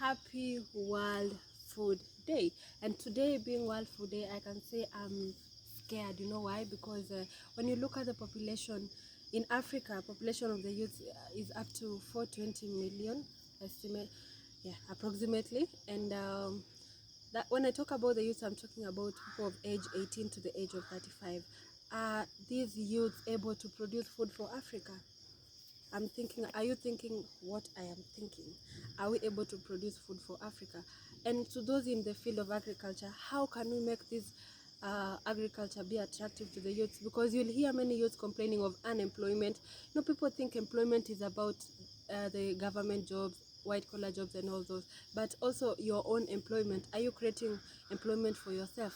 Happy World Food Day. And today being World Food Day, I can say I'm scared. You know why? Because when you look at the population in Africa, population of the youth is up to 420 million estimate, yeah, approximately. And that when I talk about the youth, I'm talking about people of age 18 to the age of 35. Are these youths able to produce food for Africa? I'm thinking, are you thinking what I am thinking? Are we able to produce food for Africa? And to those in the field of agriculture, how can we make this agriculture be attractive to the youths? Because you'll hear many youths complaining of unemployment. You know, people think employment is about the government jobs, white collar jobs and all those, but also your own employment. Are you creating employment for yourself?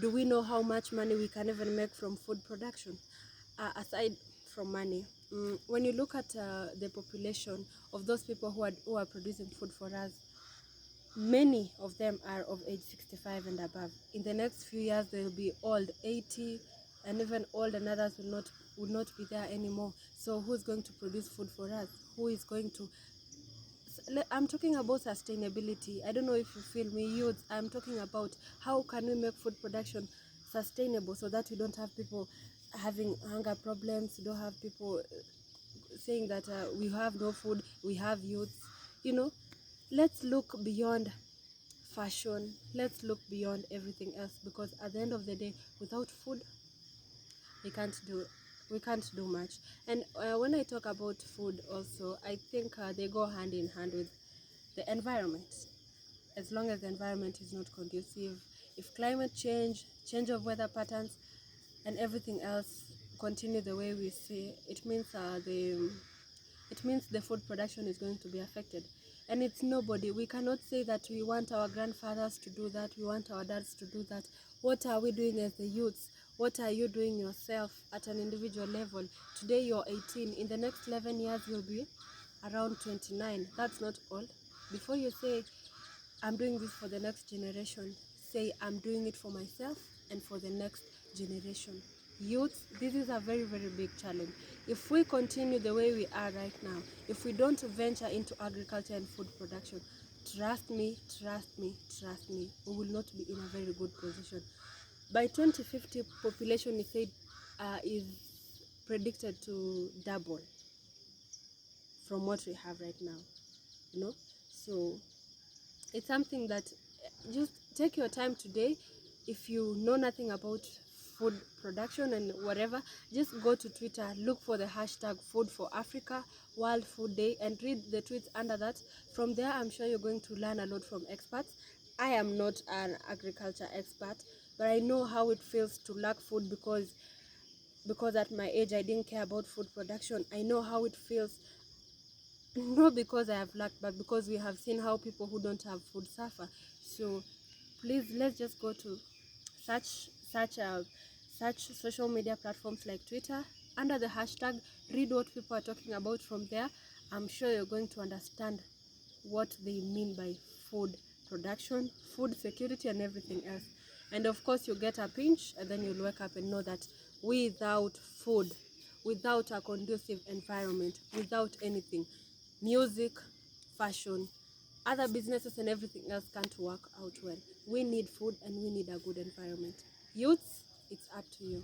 Do we know how much money we can even make from food production? Aside from money, when you look at the population of those people who are producing food for us, many of them are of age 65 and above. In the next few years, they'll be old, 80, and even old, and others will not be there anymore. So who's going to produce food for us? Who is going to? I'm talking about sustainability. I don't know if you feel me, youth. I'm talking about how can we make food production sustainable so that we don't have people having hunger problems, we don't have people saying that we have no food, we have youth. You know, let's look beyond fashion, let's look beyond everything else, because at the end of the day, without food we can't do much. And when I talk about food also, I think they go hand in hand with the environment. As long as the environment is not conducive, if climate change of weather patterns and everything else continue the way we see, it means the food production is going to be affected. And it's nobody. We cannot say that we want our grandfathers to do that, we want our dads to do that. What are we doing as the youths? What are you doing yourself at an individual level? Today you're 18. In the next 11 years you'll be around 29. That's not all. Before you say I'm doing this for the next generation, say I'm doing it for myself and for the next generation. Youth, this is a very, very big challenge. If we continue the way we are right now, if we don't venture into agriculture and food production, trust me, we will not be in a very good position. By 2050, population is said is predicted to double from what we have right now. You know, so it's something that just take your time today. If you know nothing about food production and whatever, just go to Twitter, look for the hashtag Food for Africa World Food Day, and read the tweets under that. From there, I'm sure you're going to learn a lot from experts. I am not an agriculture expert, but I know how it feels to lack food, because at my age I didn't care about food production. I know how it feels, not because I have lacked, but because we have seen how people who don't have food suffer. So please, let's just go to such social media platforms like Twitter, under the hashtag, read what people are talking about. From there, I'm sure you're going to understand what they mean by food production, food security, and everything else. And of course, you get a pinch, and then you'll wake up and know that without food, without a conducive environment, without anything, music, fashion, other businesses and everything else can't work out well. We need food and we need a good environment. Youths, it's up to you.